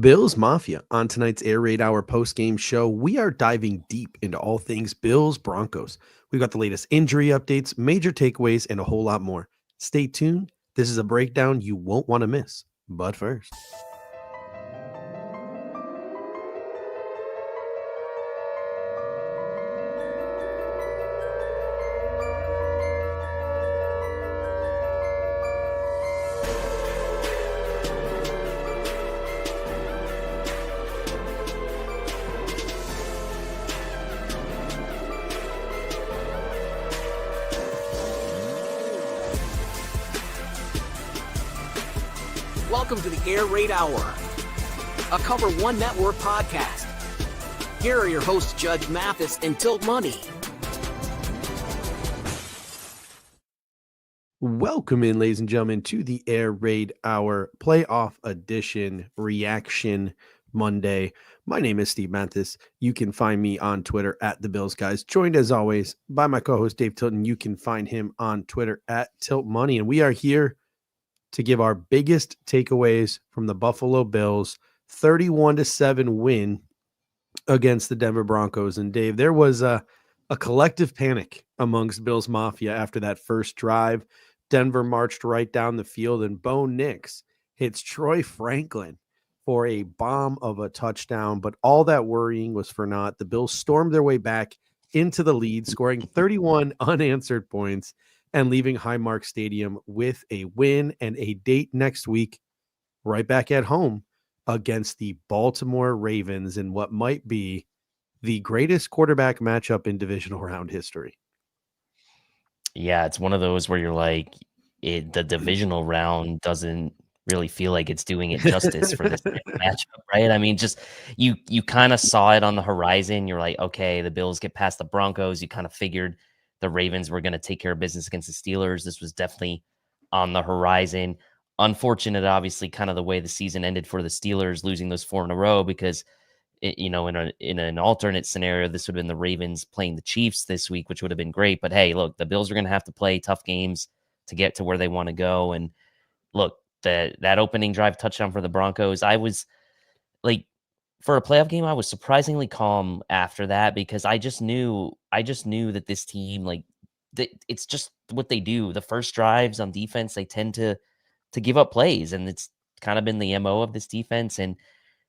Bills Mafia. On tonight's Air Raid Hour post-game show, we are diving deep into all things Bills Broncos. We've got the latest injury updates, major takeaways, and a whole lot more. Stay tuned. This is a breakdown you won't want to miss. But first, welcome to the Air Raid Hour, a Cover One Network podcast. Here are your hosts, Judge Mathis and Tilt Money. welcome in, ladies and gentlemen, to the Air Raid Hour playoff edition reaction Monday. My name is Steve Mathis. You can find me on Twitter at The Bills Guys, joined as always by my co-host Dave Tilton. You can find him on Twitter at Tilt Money, and we are here to give our biggest takeaways from the Buffalo Bills 31-7 win against the Denver Broncos. And Dave, there was a collective panic amongst Bills Mafia after that first drive. Denver marched right down the field, and Bo Nix hits Troy Franklin for a bomb of a touchdown. But all that worrying was for naught. The Bills stormed their way back into the lead, scoring 31 unanswered points and leaving Highmark Stadium with a win and a date next week, right back at home against the Baltimore Ravens in what might be the greatest quarterback matchup in divisional round history. Yeah, it's one of those where you're like, the divisional round doesn't really feel like it's doing it justice for this matchup, right? I mean, just you kind of saw it on the horizon. You're like, okay, the Bills get past the Broncos. You kind of figured the Ravens were going to take care of business against the Steelers. This was definitely on the horizon. Unfortunate, obviously, kind of the way the season ended for the Steelers, losing those 4 in a row, because in an alternate scenario, this would have been the Ravens playing the Chiefs this week, which would have been great. But hey, look, the Bills are going to have to play tough games to get to where they want to go. And look, that opening drive touchdown for the Broncos, I was like, for a playoff game, I was surprisingly calm after that, because I just knew that this team, like, it's just what they do. The first drives on defense, they tend to give up plays, and it's kind of been the MO of this defense. And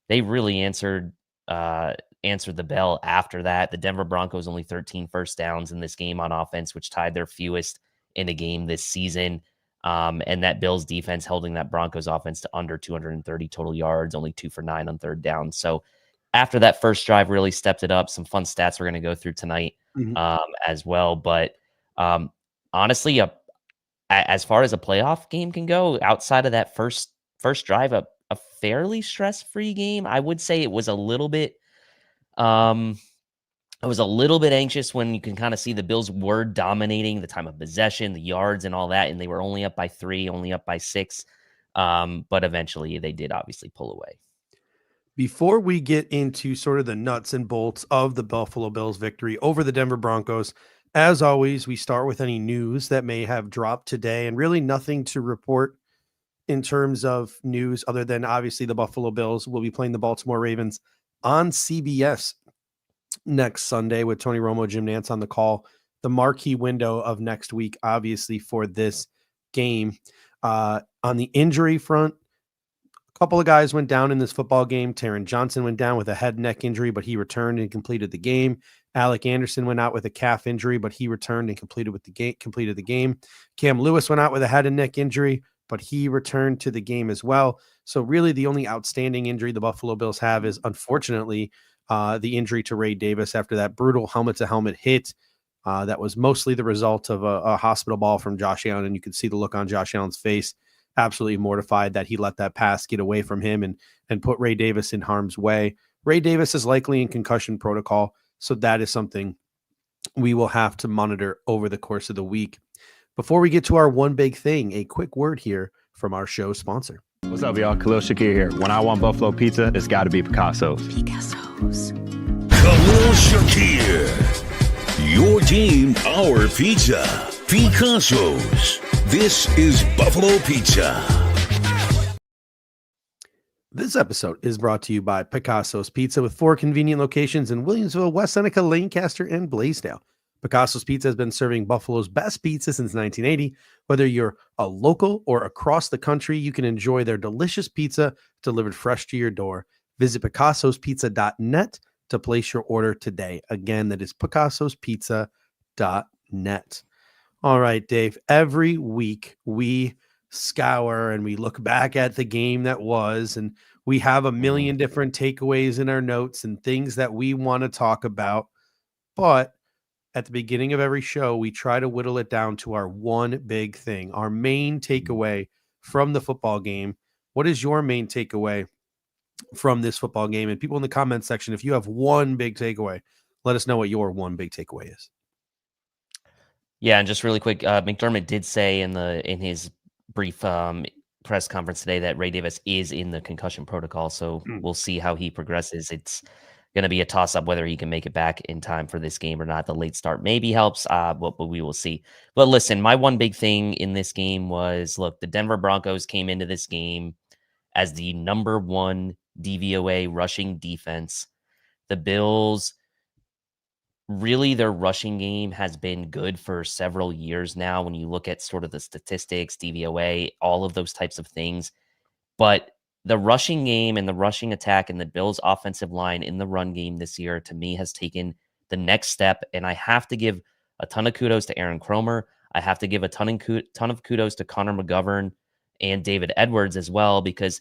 they really answered the bell after that. The Denver Broncos only 13 first downs in this game on offense, which tied their fewest in a game this season. And that Bills defense holding that Broncos offense to under 230 total yards, only 2 for 9 on third down. So after that first drive, really stepped it up. Some fun stats we're going to go through tonight as well. But honestly, as far as a playoff game can go, outside of that first drive, a fairly stress-free game. I would say it was a little bit anxious when you can kind of see the Bills were dominating the time of possession, the yards and all that, and they were only up by 3, only up by 6. But eventually they did obviously pull away. Before we get into sort of the nuts and bolts of the Buffalo Bills victory over the Denver Broncos, as always, we start with any news that may have dropped today, and really nothing to report in terms of news other than obviously the Buffalo Bills will be playing the Baltimore Ravens on CBS next Sunday with Tony Romo, Jim Nantz on the call. The marquee window of next week, obviously, for this game. On the injury front, a couple of guys went down in this football game. Taron Johnson went down with a head and neck injury, but he returned and completed the game. Alec Anderson went out with a calf injury, but he returned and completed the game. Cam Lewis went out with a head and neck injury, but he returned to the game as well. So really the only outstanding injury the Buffalo Bills have is, unfortunately, the injury to Ray Davis after that brutal helmet-to-helmet hit. That was mostly the result of a hospital ball from Josh Allen, and you could see the look on Josh Allen's face, absolutely mortified that he let that pass get away from him and put Ray Davis in harm's way. Ray Davis is likely in concussion protocol, so that is something we will have to monitor over the course of the week. Before we get to our one big thing, a quick word here from our show sponsor. What's up, y'all? Khalil Shakir here. When I want Buffalo pizza, it's got to be Picasso's. Khalil Shakir. Your team, our pizza. Picasso's. This is Buffalo Pizza. This episode is brought to you by Picasso's Pizza with 4 convenient locations in Williamsville, West Seneca, Lancaster, and Blaisdell. Picasso's Pizza has been serving Buffalo's best pizza since 1980. Whether you're a local or across the country, you can enjoy their delicious pizza delivered fresh to your door. Visit picassospizza.net to place your order today. Again, that is picassospizza.net. All right, Dave. Every week we scour and we look back at the game that was, and we have a million different takeaways in our notes and things that we want to talk about. But at the beginning of every show, we try to whittle it down to our one big thing, our main takeaway from the football game. What is your main takeaway from this football game? And people in the comment section, if you have one big takeaway, let us know what your one big takeaway is. Yeah, and just really quick, McDermott did say in his brief press conference today that Ray Davis is in the concussion protocol, so we'll see how he progresses. It's going to be a toss-up whether he can make it back in time for this game or not. The late start maybe helps, but we will see. But listen, my one big thing in this game was, look, the Denver Broncos came into this game as the number 1 DVOA rushing defense. The Bills, really, their rushing game has been good for several years now when you look at sort of the statistics, DVOA, all of those types of things. But the rushing game and the rushing attack and the Bills' offensive line in the run game this year, to me, has taken the next step. And I have to give a ton of kudos to Aaron Cromer. I have to give a ton of kudos to Connor McGovern and David Edwards as well, because,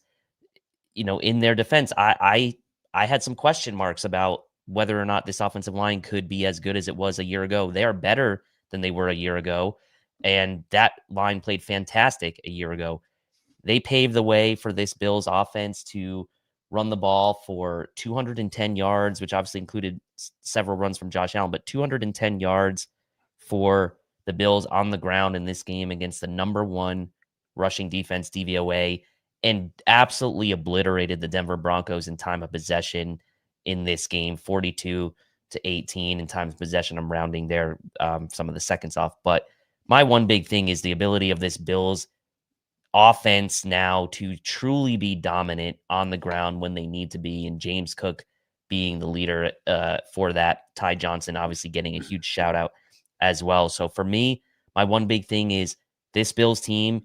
in their defense, I had some question marks about whether or not this offensive line could be as good as it was a year ago. They are better than they were a year ago, and that line played fantastic a year ago. They paved the way for this Bills offense to run the ball for 210 yards, which obviously included several runs from Josh Allen, but 210 yards for the Bills on the ground in this game against the number 1 rushing defense, DVOA, and absolutely obliterated the Denver Broncos in time of possession in this game, 42-18 in time of possession. I'm rounding there some of the seconds off. But my one big thing is the ability of this Bills offense now to truly be dominant on the ground when they need to be, and James Cook being the leader for that. Ty Johnson obviously getting a huge shout out as well. So for me, my one big thing is this Bills team,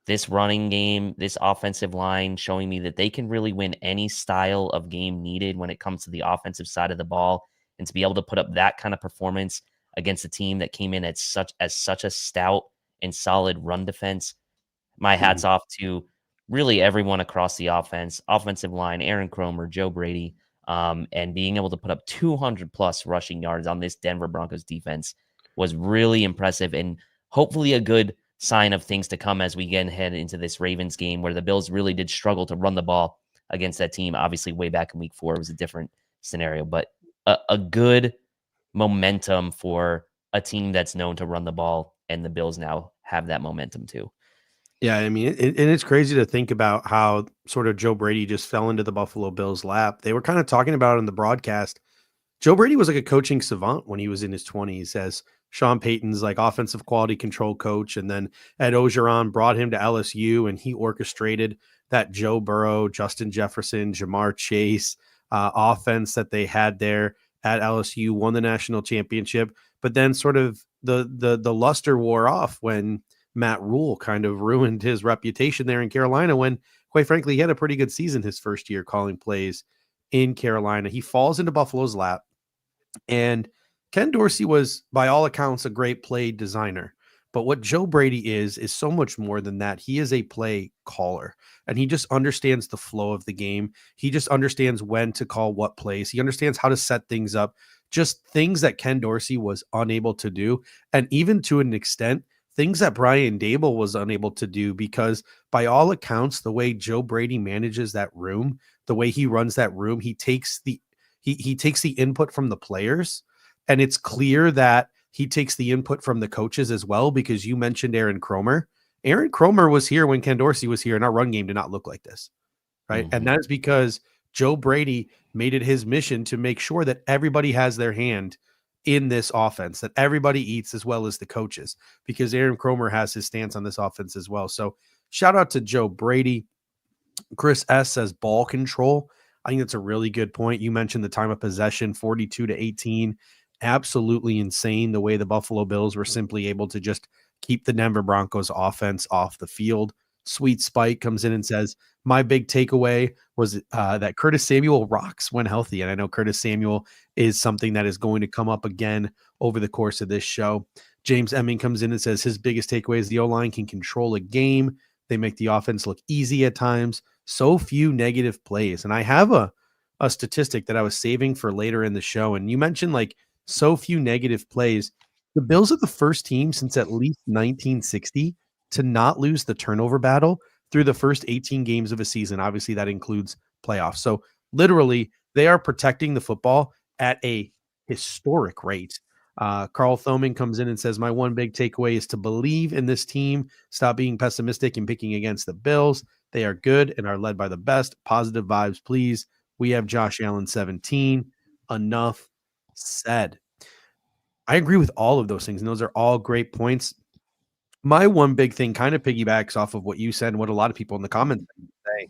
this running game, this offensive line showing me that they can really win any style of game needed when it comes to the offensive side of the ball. And to be able to put up that kind of performance against a team that came in as such a stout and solid run defense, my hat's off to really everyone across the offensive line, Aaron Cromer, Joe Brady, and being able to put up 200+ rushing yards on this Denver Broncos defense was really impressive, and hopefully a good sign of things to come as we get ahead into this Ravens game, where the Bills really did struggle to run the ball against that team. Obviously, way back in week 4, it was a different scenario, but a good momentum for a team that's known to run the ball, and the Bills now have that momentum too. Yeah, I mean, and it's crazy to think about how sort of Joe Brady just fell into the Buffalo Bills' lap. They were kind of talking about it in the broadcast. Joe Brady was like a coaching savant when he was in his 20s as Sean Payton's like offensive quality control coach. And then Ed Ogeron brought him to LSU, and he orchestrated that Joe Burrow, Justin Jefferson, Jamar Chase offense that they had there at LSU, won the national championship. But then sort of the luster wore off when Matt Rule kind of ruined his reputation there in Carolina, when, quite frankly, he had a pretty good season his first year calling plays in Carolina. He falls into Buffalo's lap, and Ken Dorsey was, by all accounts, a great play designer. But what Joe Brady is so much more than that. He is a play caller, and he just understands the flow of the game. He just understands when to call what plays. He understands how to set things up, just things that Ken Dorsey was unable to do. And even to an extent, things that Brian Daboll was unable to do, because by all accounts, the way Joe Brady manages that room, the way he runs that room, he takes the input from the players, and it's clear that he takes the input from the coaches as well, because you mentioned Aaron Cromer. Aaron Cromer was here when Ken Dorsey was here, and our run game did not look like this, right? Mm-hmm. And that is because Joe Brady made it his mission to make sure that everybody has their hand in this offense, that everybody eats as well as the coaches, because Aaron Cromer has his stance on this offense as well. So shout out to Joe Brady. Chris S says ball control. I think that's a really good point. You mentioned the time of possession, 42-18. Absolutely insane the way the Buffalo Bills were simply able to just keep the Denver Broncos offense off the field. Sweet Spike comes in and says, my big takeaway was that Curtis Samuel rocks when healthy. And I know Curtis Samuel is something that is going to come up again over the course of this show. James Emming comes in and says his biggest takeaway is the O-line can control a game. They make the offense look easy at times. So few negative plays. And I have a statistic that I was saving for later in the show. And you mentioned like so few negative plays. The Bills are the first team since at least 1960 to not lose the turnover battle through the first 18 games of a season. Obviously, that includes playoffs. So literally, they are protecting the football at a historic rate. Carl Thoman comes in and says, my one big takeaway is to believe in this team. Stop being pessimistic and picking against the Bills. They are good and are led by the best. Positive vibes, please. We have Josh Allen 17. Enough said. I agree with all of those things, and those are all great points. My one big thing kind of piggybacks off of what you said and what a lot of people in the comments say,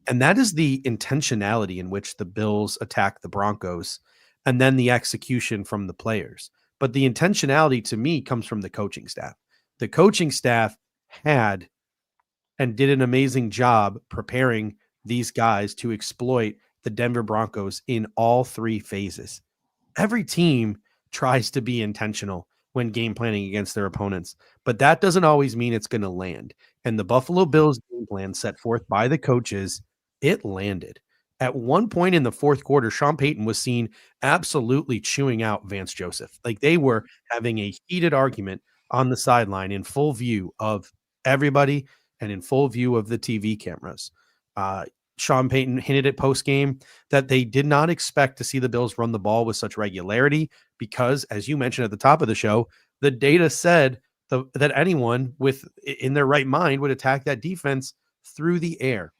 and that is the intentionality in which the Bills attack the Broncos and then the execution from the players. But the intentionality to me comes from the coaching staff. The coaching staff had and did an amazing job preparing these guys to exploit the Denver Broncos in all three phases. Every team tries to be intentional when game planning against their opponents, but that doesn't always mean it's going to land. And the Buffalo Bills game plan set forth by the coaches, it landed. At one point in the fourth quarter, Sean Payton was seen absolutely chewing out Vance Joseph. Like they were having a heated argument on the sideline in full view of everybody and in full view of the TV cameras. Sean Payton hinted at post game that they did not expect to see the Bills run the ball with such regularity because, as you mentioned at the top of the show, the data said that anyone in their right mind would attack that defense through the air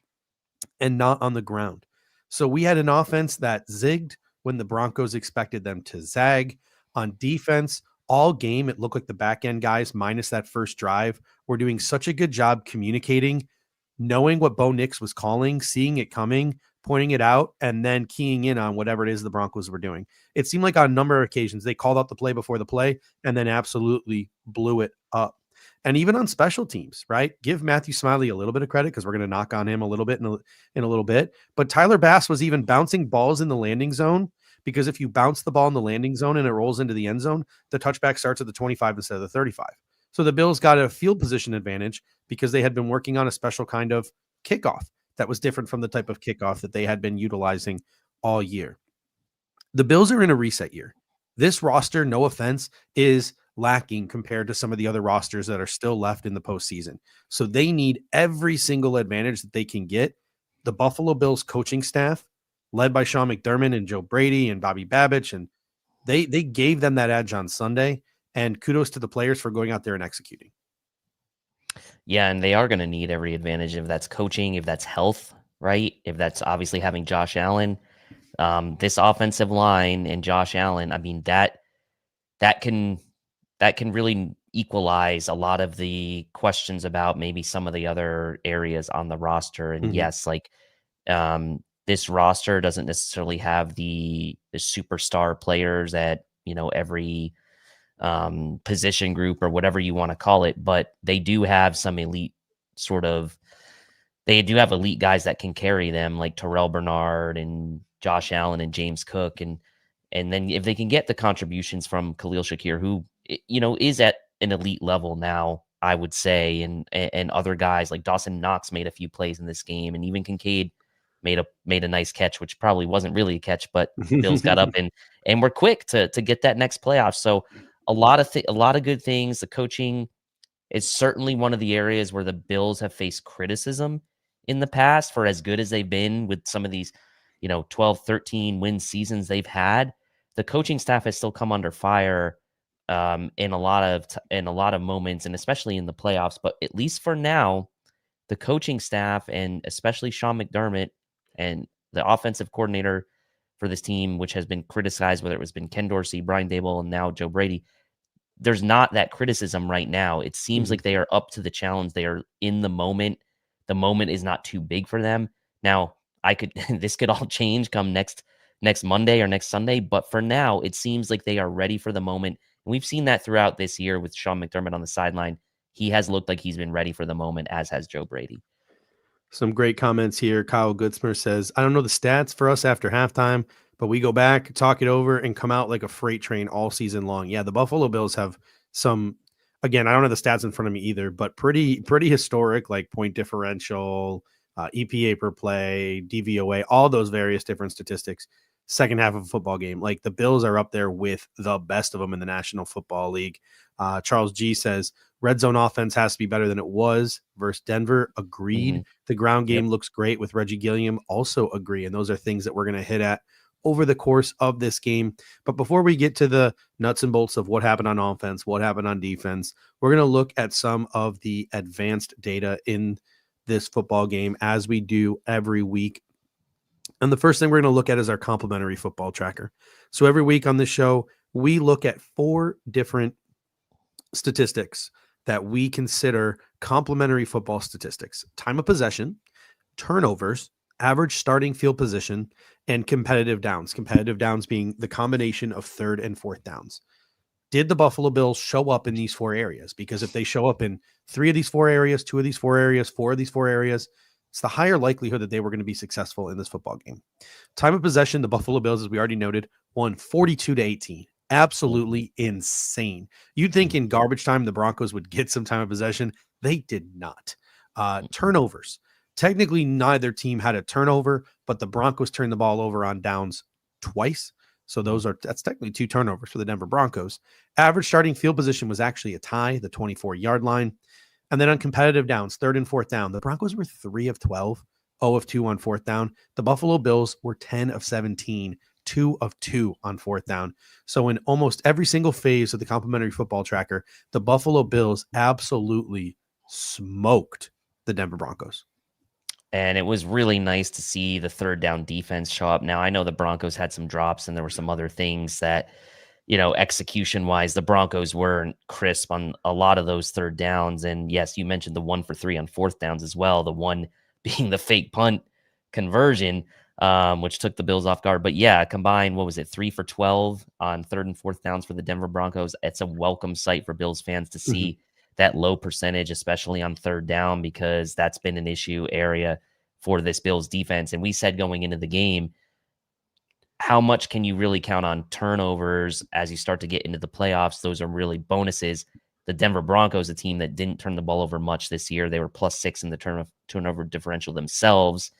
and not on the ground. So we had an offense that zigged when the Broncos expected them to zag. On defense, all game, it looked like the back end guys, minus that first drive, were doing such a good job communicating, knowing what Bo Nix was calling, seeing it coming, pointing it out, and then keying in on whatever it is the Broncos were doing. It seemed like on a number of occasions they called out the play before the play and then absolutely blew it up. And even on special teams, right? Give Matthew Smiley a little bit of credit because we're going to knock on him a little bit in a little bit. But Tyler Bass was even bouncing balls in the landing zone because if you bounce the ball in the landing zone and it rolls into the end zone, the touchback starts at the 25 instead of the 35. So the Bills got a field position advantage because they had been working on a special kind of kickoff that was different from the type of kickoff that they had been utilizing all year. The Bills are in a reset year. This roster, no offense, is lacking compared to some of the other rosters that are still left in the postseason. So they need every single advantage that they can get. The Buffalo Bills coaching staff, led by Sean McDermott and Joe Brady and Bobby Babich, and they gave them that edge on Sunday. And kudos to the players for going out there and executing. Yeah, and they are going to need every advantage if that's coaching, if that's health, right? If that's obviously having Josh Allen, this offensive line and Josh Allen. I mean that can really equalize a lot of the questions about maybe some of the other areas on the roster. And yes, like this roster doesn't necessarily have the superstar players at every position group or whatever you want to call it, but they do have some elite they do have elite guys that can carry them, like Terrell Bernard and Josh Allen and James Cook. And then if they can get the contributions from Khalil Shakir, who, is at an elite level now, I would say, and other guys like Dawson Knox made a few plays in this game, and even Kincaid made a nice catch, which probably wasn't really a catch, but Bills got up and were quick to get that next playoff. So a lot of good things. The coaching is certainly one of the areas where the Bills have faced criticism in the past for as good as they've been with some of these, 12, 13 win seasons they've had. The coaching staff has still come under fire in a lot of moments, and especially in the playoffs. But at least for now, the coaching staff and especially Sean McDermott and the offensive coordinator for this team, which has been criticized, whether it was been Ken Dorsey, Brian Daboll, and now Joe Brady, there's not that criticism right now. It seems like they are up to the challenge. They are in the moment. the moment is not too big for them. Now, this could all change come next Monday or next Sunday, but for now, it seems like they are ready for the moment. And we've seen that throughout this year with Sean McDermott on the sideline. He has looked like he's been ready for the moment, as has Joe Brady. Some great comments here. Kyle Goodsmer says, I don't know the stats for us after halftime, but we go back, talk it over, and come out like a freight train all season long. Yeah, the Buffalo Bills have some, again, I don't have the stats in front of me either, but pretty historic, like point differential, EPA per play, DVOA, all those various different statistics. Second half of a football game. Like the Bills are up there with the best of them in the National Football League. Charles G says, red zone offense has to be better than it was versus Denver. Agreed. Mhm. The ground game looks great with Reggie Gilliam. Also agree. And those are things that we're going to hit at over the course of this game. But before we get to the nuts and bolts of what happened on offense, what happened on defense, we're going to look at some of the advanced data in this football game as we do every week. And the first thing we're going to look at is our complimentary football tracker. So every week on this show, we look at 4 different statistics that we consider complementary football statistics: time of possession, turnovers, average starting field position, and competitive downs. Competitive downs being the combination of third and fourth downs. Did the Buffalo Bills show up in these 4 areas? Because if they show up in 3 of these 4 areas, 2 of these 4 areas, 4 of these 4 areas, it's the higher likelihood that they were going to be successful in this football game. Time of possession, the Buffalo Bills, as we already noted, won 42-18. Absolutely insane. You'd think in garbage time the Broncos would get some time of possession. They did not. Turnovers. Technically, neither team had a turnover, but the Broncos turned the ball over on downs twice. So that's technically 2 turnovers for the Denver Broncos. Average starting field position was actually a tie, the 24-yard line. And then on competitive downs, third and fourth down, the Broncos were 3 of 12, 0 of 2 on fourth down. The Buffalo Bills were 10 of 17, 2 of 2 on fourth down. So in almost every single phase of the complimentary football tracker, the Buffalo Bills absolutely smoked the Denver Broncos. And it was really nice to see the third down defense show up. Now, I know the Broncos had some drops and there were some other things that, execution wise, the Broncos weren't crisp on a lot of those third downs. And yes, you mentioned the 1 for 3 on fourth downs as well. The one being the fake punt conversion, which took the Bills off guard. But yeah, combined, 3 for 12 on third and fourth downs for the Denver Broncos. It's a welcome sight for Bills fans to see that low percentage, especially on third down, because that's been an issue area for this Bills defense. And we said going into the game, how much can you really count on turnovers as you start to get into the playoffs? Those are really bonuses. The Denver Broncos, a team that didn't turn the ball over much this year, they were +6 in the turnover differential themselves.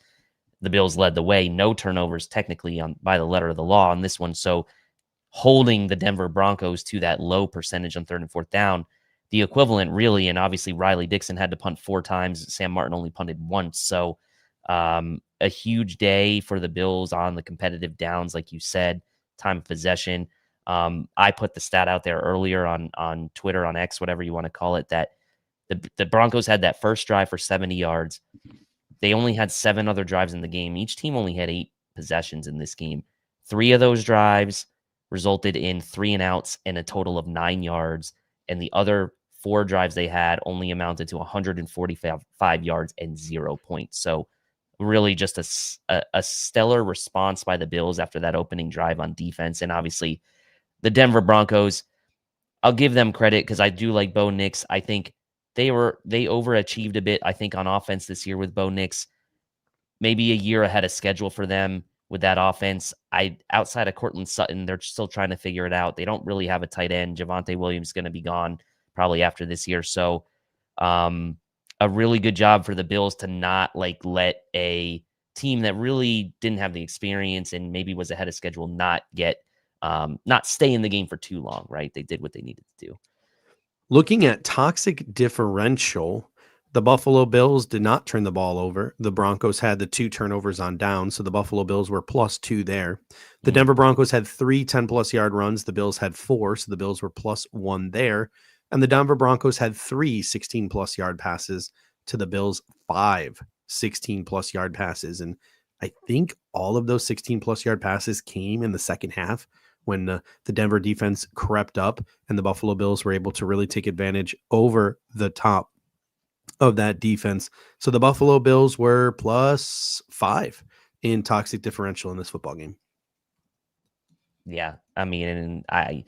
The Bills led the way. No turnovers technically by the letter of the law on this one. So holding the Denver Broncos to that low percentage on third and fourth down, the equivalent really, and obviously Riley Dixon had to punt 4 times. Sam Martin only punted once. So a huge day for the Bills on the competitive downs, like you said, time of possession. I put the stat out there earlier on Twitter, on X, whatever you want to call it, that the Broncos had that first drive for 70 yards. They only had 7 other drives in the game. Each team only had 8 possessions in this game. 3 of those drives resulted in 3 and outs and a total of 9 yards. And the other 4 drives they had only amounted to 145 yards and 0 points. So really just a stellar response by the Bills after that opening drive on defense. And obviously the Denver Broncos, I'll give them credit because I do like Bo Nix. I think they overachieved a bit, I think, on offense this year with Bo Nix. Maybe a year ahead of schedule for them with that offense. Outside of Cortland Sutton, they're still trying to figure it out. They don't really have a tight end. Javonte Williams is going to be gone probably after this year. So a really good job for the Bills to not let a team that really didn't have the experience and maybe was ahead of schedule not stay in the game for too long, right? They did what they needed to do. Looking at toxic differential, the Buffalo Bills did not turn the ball over. The Broncos had the 2 turnovers on down, so the Buffalo Bills were +2 there. The Denver Broncos had 3 10-plus yard runs. The Bills had 4, so the Bills were +1 there. And the Denver Broncos had 3 16-plus yard passes to the Bills' 5 16-plus yard passes. And I think all of those 16-plus yard passes came in the second half when the Denver defense crept up and the Buffalo Bills were able to really take advantage over the top. of that defense. So the Buffalo Bills were +5 in toxic differential in this football game. Yeah, I mean, and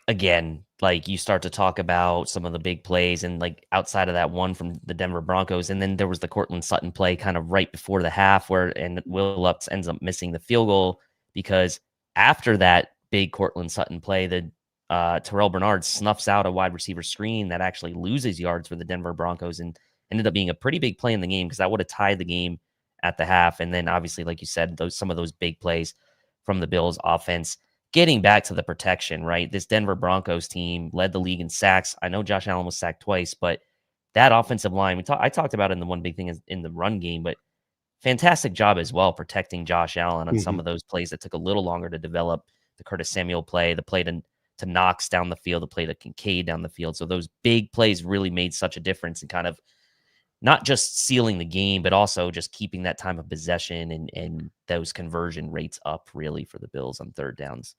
again, like you start to talk about some of the big plays and like outside of that one from the Denver Broncos, and then there was the Cortland Sutton play kind of right before the half and Will Lutz ends up missing the field goal because after that big Cortland Sutton play, the Terrell Bernard snuffs out a wide receiver screen that actually loses yards for the Denver Broncos and ended up being a pretty big play in the game because that would have tied the game at the half. And then obviously, like you said, some of those big plays from the Bills offense. Getting back to the protection, right? This Denver Broncos team led the league in sacks. I know Josh Allen was sacked twice, but that offensive line, I talked about it in the one big thing is in the run game, but fantastic job as well protecting Josh Allen on some of those plays that took a little longer to develop. The Curtis Samuel play, the play to Knox down the field, the play to Kincaid down the field. So those big plays really made such a difference in kind of not just sealing the game, but also just keeping that time of possession and those conversion rates up really for the Bills on third downs.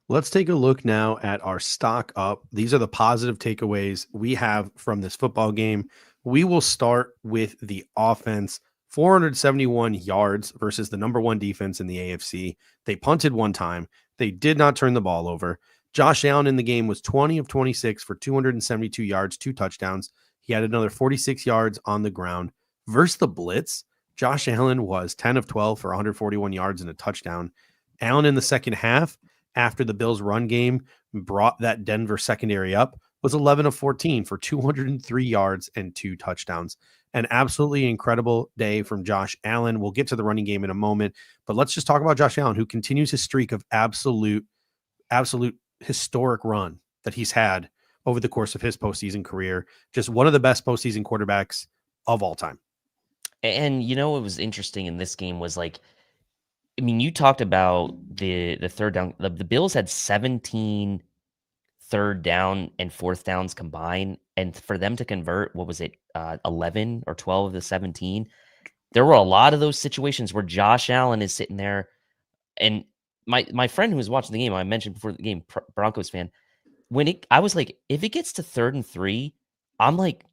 Let's take a look now at our stock up. These are the positive takeaways we have from this football game. We will start with the offense. 471 yards versus the number one defense in the AFC. They punted one time. They did not turn the ball over. Josh Allen in the game was 20 of 26 for 272 yards, 2 touchdowns. He had another 46 yards on the ground. Versus the blitz, Josh Allen was 10 of 12 for 141 yards and a touchdown. Allen in the second half, after the Bills' run game brought that Denver secondary up, was 11 of 14 for 203 yards and 2 touchdowns. An absolutely incredible day from Josh Allen. We'll get to the running game in a moment, but let's just talk about Josh Allen, who continues his streak of absolute historic run that he's had over the course of his postseason career. Just one of the best postseason quarterbacks of all time. And you know what was interesting in this game was like, I mean, you talked about the third down. The Bills had 17 third down and fourth downs combined, and for them to convert, what was it, 11 or 12 of the 17? There were a lot of those situations where Josh Allen is sitting there, and my friend who was watching the game, I mentioned before the game, Broncos fan, I was like, if it gets to 3rd and 3, I'm like,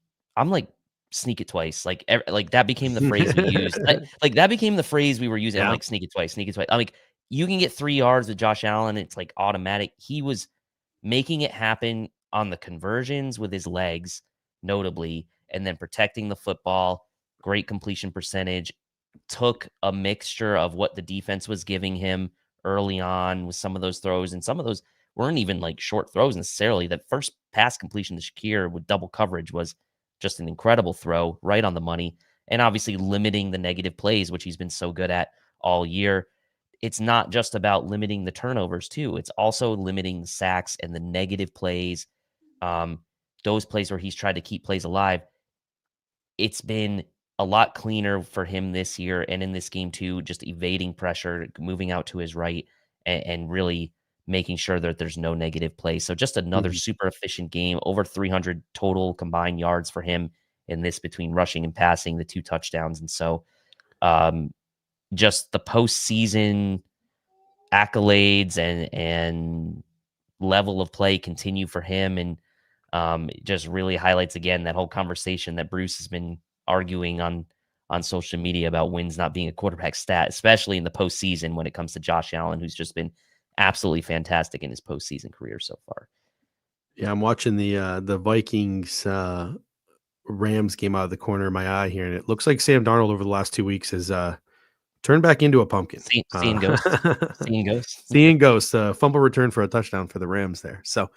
sneak it twice. Like that became the phrase we used. Like that became the phrase we were using. I'm like, sneak it twice, sneak it twice. I'm like, you can get 3 yards with Josh Allen. It's like automatic. He was making it happen on the conversions with his legs, notably, and then protecting the football. Great completion percentage. Took a mixture of what the defense was giving him early on with some of those throws, and some of those weren't even like short throws necessarily. That first pass completion to Shakir with double coverage was just an incredible throw, right on the money, and obviously limiting the negative plays, which he's been so good at all year. It's not just about limiting the turnovers too. It's also limiting the sacks and the negative plays. Those plays where he's tried to keep plays alive. It's been a lot cleaner for him this year and in this game too, just evading pressure, moving out to his right and really making sure that there's no negative plays. So just another super efficient game, over 300 total combined yards for him in this between rushing and passing, the 2 touchdowns. And so just the postseason accolades and level of play continue for him. And it just really highlights again that whole conversation that Bruce has been arguing on social media about wins not being a quarterback stat, especially in the postseason when it comes to Josh Allen, who's just been absolutely fantastic in his postseason career so far. Yeah, I'm watching the Vikings Rams game out of the corner of my eye here, and it looks like Sam Darnold over the last 2 weeks has turned back into a pumpkin. Seeing ghosts. Seeing ghosts. Seeing ghosts. Fumble return for a touchdown for the Rams there. So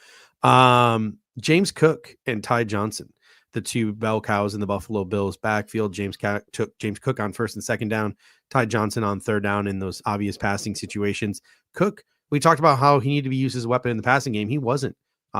James Cook and Ty Johnson, the 2 bell cows in the Buffalo Bills backfield. James Cook on first and second down, Ty Johnson on third down in those obvious passing situations. Cook, we talked about how he needed to be used as a weapon in the passing game. He wasn't.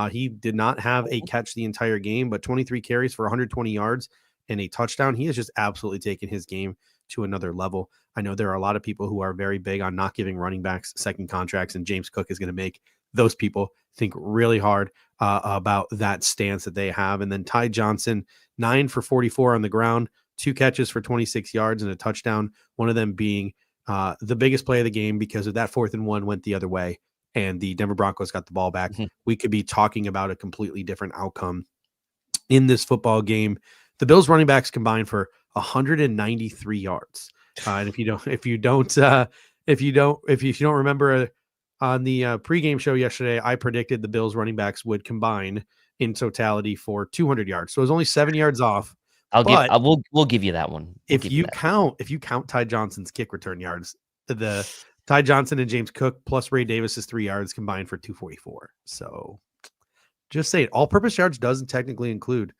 He did not have a catch the entire game, but 23 carries for 120 yards and a touchdown. He has just absolutely taken his game to another level. I know there are a lot of people who are very big on not giving running backs second contracts, and James Cook is going to make those people think really hard about that stance that they have. And then Ty Johnson, 9 for 44 on the ground, 2 catches for 26 yards and a touchdown, one of them being the biggest play of the game because of that 4th and 1 went the other way and the Denver Broncos got the ball back. We could be talking about a completely different outcome in this football game. The Bills running backs combined for 193 yards. And if you don't remember on the pregame show yesterday, I predicted the Bills running backs would combine in totality for 200 yards. So it was only 7 yards off. But we'll give you that one. if you count Ty Johnson's kick return yards, the Ty Johnson and James Cook plus Ray Davis's 3 yards combined for 244. So just say it. All-purpose yards doesn't technically include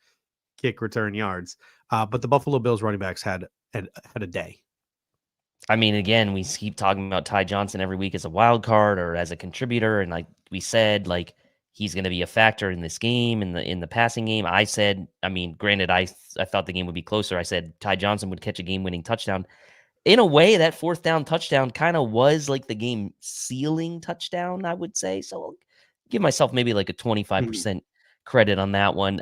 kick return yards, but the Buffalo Bills running backs had a day. I mean, again, we keep talking about Ty Johnson every week as a wild card or as a contributor, and like we said, like he's going to be a factor in this game in the passing game. I said, I mean, granted, I thought the game would be closer. I said Ty Johnson would catch a game-winning touchdown. In a way, that fourth down touchdown kind of was like the game sealing touchdown, I would say. So I'll give myself maybe like a 25% credit on that one.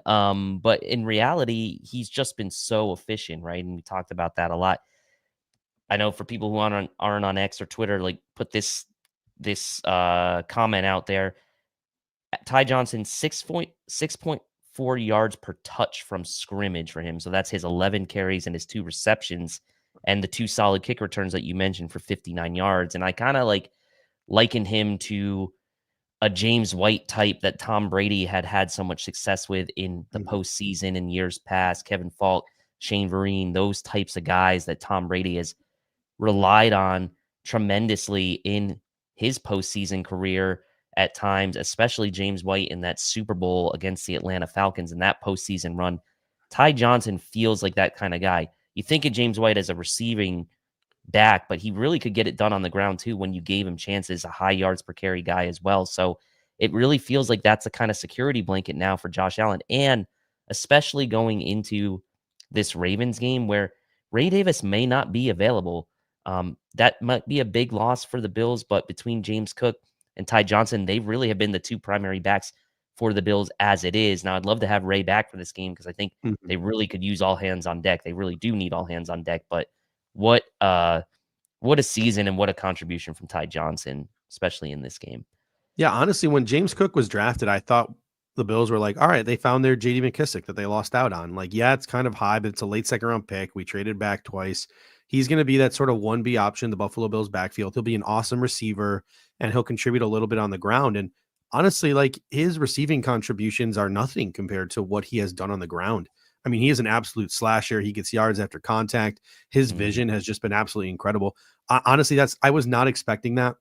But in reality, he's just been so efficient, right? And we talked about that a lot. I know for people who aren't on X or Twitter, like put this comment out there. Ty Johnson, 6.4 yards per touch from scrimmage for him. So that's his 11 carries and his 2 receptions and the 2 solid kick returns that you mentioned for 59 yards. And I kind of like liken him to a James White type that Tom Brady had so much success with in the postseason in years past. Kevin Falk, Shane Vereen, those types of guys that Tom Brady has relied on tremendously in his postseason career at times, especially James White in that Super Bowl against the Atlanta Falcons in that postseason run. Ty Johnson feels like that kind of guy. You think of James White as a receiving back, but he really could get it done on the ground too when you gave him chances, a high yards per carry guy as well. So it really feels like that's a kind of security blanket now for Josh Allen, and especially going into this Ravens game where Ray Davis may not be available. That might be a big loss for the Bills, but between James Cook and Ty Johnson, they really have been the 2 primary backs for the Bills as it is. Now, I'd love to have Ray back for this game because I think they really could use all hands on deck. They really do need all hands on deck. But what a season and what a contribution from Ty Johnson, especially in this game. Yeah, honestly, when James Cook was drafted, I thought the Bills were like, all right, they found their J.D. McKissick that they lost out on. Like, yeah, it's kind of high, but it's a late second-round pick. We traded back twice. He's going to be that sort of 1B option, the Buffalo Bills backfield. He'll be an awesome receiver, and he'll contribute a little bit on the ground. And honestly, like his receiving contributions are nothing compared to what he has done on the ground. I mean, he is an absolute slasher. He gets yards after contact. His vision has just been absolutely incredible. Honestly, I was not expecting that.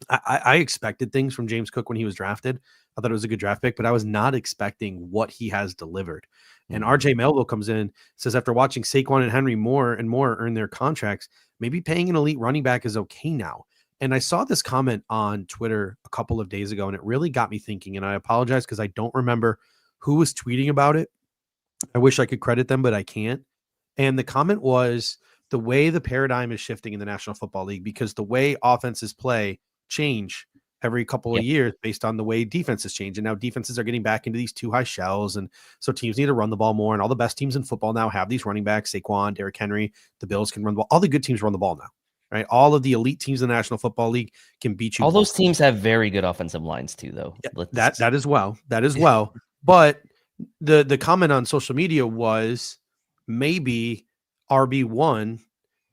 I expected things from James Cook when he was drafted. I thought it was a good draft pick, but I was not expecting what he has delivered. And RJ Melville comes in and says, after watching Saquon and Henry more and more earn their contracts, maybe paying an elite running back is okay now. And I saw this comment on Twitter a couple of days ago, and it really got me thinking. And I apologize because I don't remember who was tweeting about it. I wish I could credit them, but I can't. And the comment was the way the paradigm is shifting in the National Football League, because the way offenses play change every couple of years based on the way defenses change. And now defenses are getting back into these 2 high shells. And so teams need to run the ball more. And all the best teams in football now have these running backs, Saquon, Derrick Henry. The Bills can run the ball. All the good teams run the ball now, right? All of the elite teams in the National Football League can beat you. All those teams have very good offensive lines too, though. Yeah, that as well. That as well. But the comment on social media was maybe RB1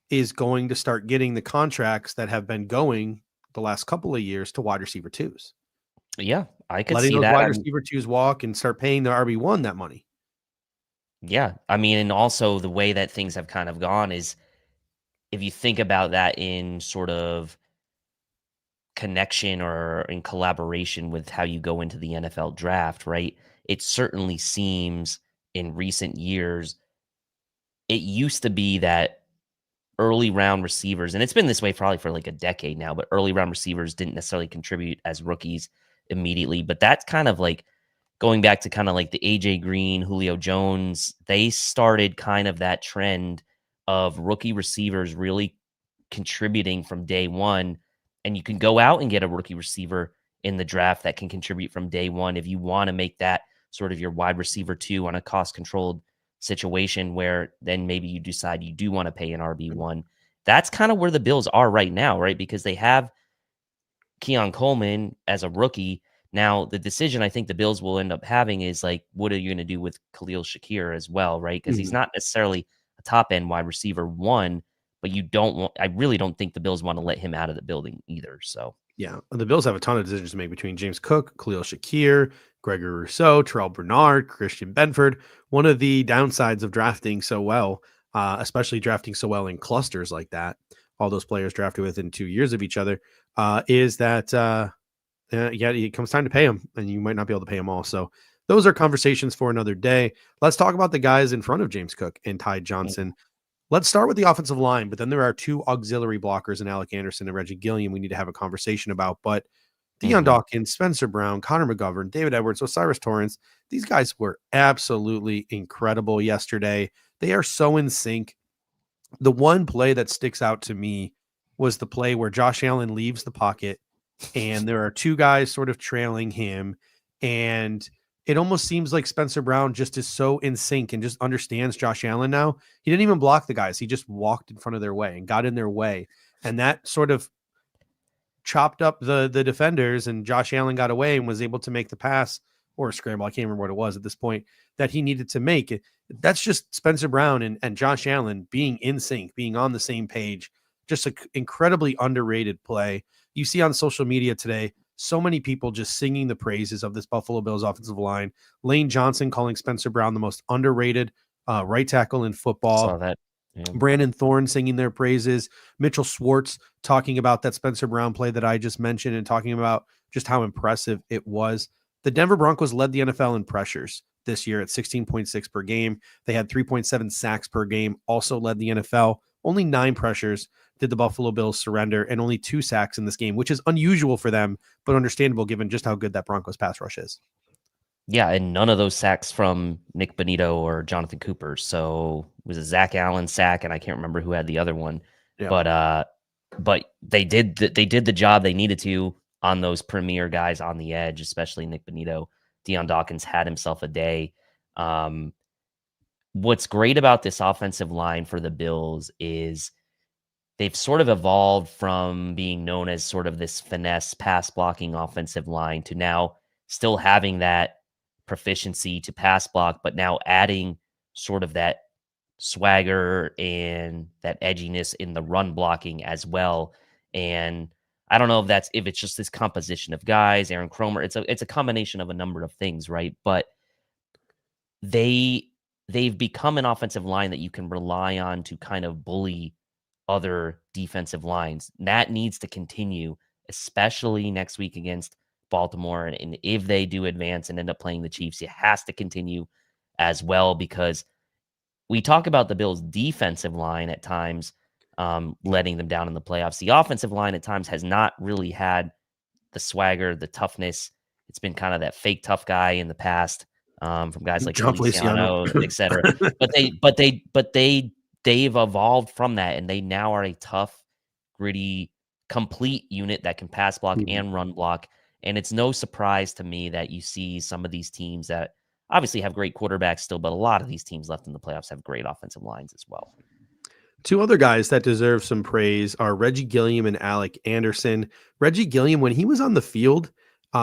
is going to start getting the contracts that have been going the last couple of years to wide receiver 2s. Yeah, I could letting see those that. wide receiver 2s walk and start paying the RB1 that money. Yeah, I mean, and also the way that things have kind of gone is, if you think about that in sort of connection or in collaboration with how you go into the NFL draft, right? It certainly seems in recent years, it used to be that early round receivers, and it's been this way probably for like a decade now, but early round receivers didn't necessarily contribute as rookies immediately. But that's kind of like going back to kind of like the AJ Green, Julio Jones. They started kind of that trend of rookie receivers really contributing from day one. And you can go out and get a rookie receiver in the draft that can contribute from day one if you want to make that sort of your wide receiver 2 on a cost controlled situation where then maybe you decide you do want to pay an RB1. That's kind of where the Bills are right now, right? Because they have Keon Coleman as a rookie. Now, the decision I think the Bills will end up having is like, what are you going to do with Khalil Shakir as well, right? Because he's not necessarily a top end wide receiver one, but I really don't think the Bills want to let him out of the building either. So, Yeah, the Bills have a ton of decisions to make between James Cook, Khalil Shakir, Gregory Rousseau, Terrell Bernard, Christian Benford. One of the downsides of drafting so well, especially drafting so well in clusters like that, all those players drafted within 2 years of each other, is that it comes time to pay them, and you might not be able to pay them all. So those are conversations for another day. Let's talk about the guys in front of James Cook and Ty Johnson. Let's start with the offensive line, but then there are two auxiliary blockers in Alec Anderson and Reggie Gilliam we need to have a conversation about. But Deion Dawkins, Spencer Brown, Connor McGovern, David Edwards, Osiris Torrance, these guys were absolutely incredible yesterday. They are so in sync. The one play that sticks out to me was the play where Josh Allen leaves the pocket and there are two guys sort of trailing him. And it almost seems like Spencer Brown just is so in sync and just understands Josh Allen now. He didn't even block the guys. He just walked in front of their way and got in their way. And that sort of chopped up the defenders, and Josh Allen got away and was able to make the pass or a scramble. I can't remember what it was at this point that he needed to make. That's just Spencer Brown and Josh Allen being in sync, being on the same page. Just an incredibly underrated play. You see on social media today, so many people just singing the praises of this Buffalo Bills offensive line. Lane Johnson calling Spencer Brown the most underrated right tackle in football. saw that. Yeah. Brandon Thorne singing their praises. Mitchell Schwartz talking about that Spencer Brown play that I just mentioned and talking about just how impressive it was. The Denver Broncos led the NFL in pressures this year at 16.6 per game. They had 3.7 sacks per game, also led the NFL. Only 9 pressures did the Buffalo Bills surrender, and only 2 sacks in this game, which is unusual for them, but understandable given just how good that Broncos pass rush is. Yeah, and none of those sacks from Nick Bonito or Jonathan Cooper. So it was a Zach Allen sack, and I can't remember who had the other one. Yeah. But they did the job they needed to on those premier guys on the edge, especially Nick Bonito. Deion Dawkins had himself a day. What's great about this offensive line for the Bills is they've sort of evolved from being known as sort of this finesse pass blocking offensive line to now still having that proficiency to pass block, but now adding sort of that swagger and that edginess in the run blocking as well. And I don't know if it's just this composition of guys, Aaron Cromer, it's a combination of a number of things, right? But they've become an offensive line that you can rely on to kind of bully other defensive lines. That needs to continue, especially next week against Baltimore. And if they do advance and end up playing the Chiefs, it has to continue as well, because we talk about the Bills' defensive line at times letting them down in the playoffs. The offensive line at times has not really had the swagger, the toughness. It's been kind of that fake tough guy in the past from guys like Feliciano, et cetera. But they've evolved from that, and they now are a tough, gritty, complete unit that can pass block and run block. And it's no surprise to me that you see some of these teams that obviously have great quarterbacks still, but a lot of these teams left in the playoffs have great offensive lines as well. 2 other guys that deserve some praise are Reggie Gilliam and Alec Anderson. Reggie Gilliam, when he was on the field,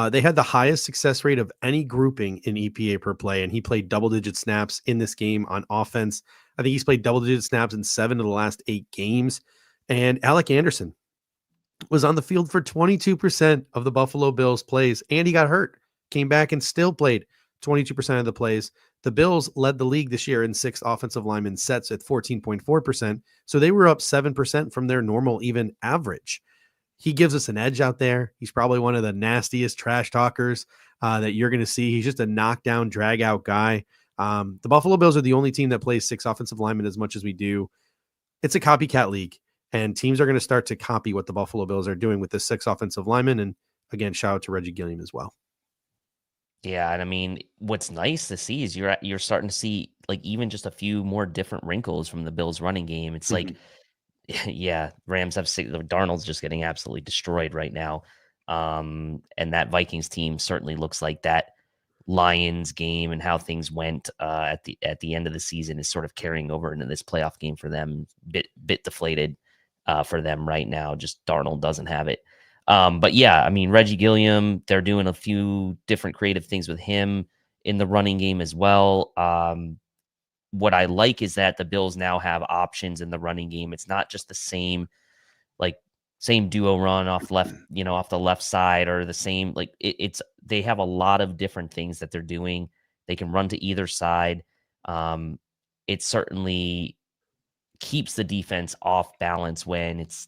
they had the highest success rate of any grouping in EPA per play, and he played double-digit snaps in this game on offense. I think he's played double-digit snaps in 7 of the last 8 games. And Alec Anderson was on the field for 22% of the Buffalo Bills plays, and he got hurt, came back and still played 22% of the plays. The Bills led the league this year in 6 offensive lineman sets at 14.4%. So they were up 7% from their normal even average. He gives us an edge out there. He's probably one of the nastiest trash talkers that you're going to see. He's just a knockdown, drag out guy. The Buffalo Bills are the only team that plays 6 offensive linemen as much as we do. It's a copycat league, and teams are going to start to copy what the Buffalo Bills are doing with the 6 offensive linemen. And again, shout out to Reggie Gilliam as well. Yeah, and I mean, what's nice to see is you're starting to see like even just a few more different wrinkles from the Bills running game. It's like, yeah, Rams have Darnold's just getting absolutely destroyed right now. And that Vikings team certainly looks like that Lions game and how things went at the end of the season is sort of carrying over into this playoff game for them. Bit deflated for them right now. Just Darnold doesn't have it. But yeah, I mean, Reggie Gilliam, they're doing a few different creative things with him in the running game as well. What I like is that the Bills now have options in the running game. It's not just the like same duo run off off the left side, or the same, like it's they have a lot of different things that they're doing. They can run to either side. It certainly keeps the defense off balance when it's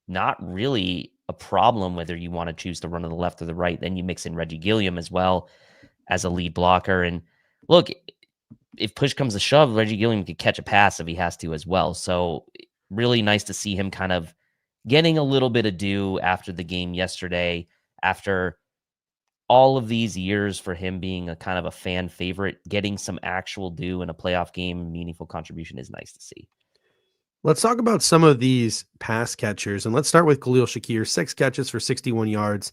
not really a problem whether you want to choose to run to the left or the right. Then you mix in Reggie Gilliam as well as a lead blocker. And look, if push comes to shove, Reggie Gilliam could catch a pass if he has to as well. So really nice to see him kind of getting a little bit of due after the game yesterday, after all of these years for him being a kind of a fan favorite, getting some actual due in a playoff game, meaningful contribution is nice to see. Let's talk about some of these pass catchers, and let's start with Khalil Shakir. 6 catches for 61 yards.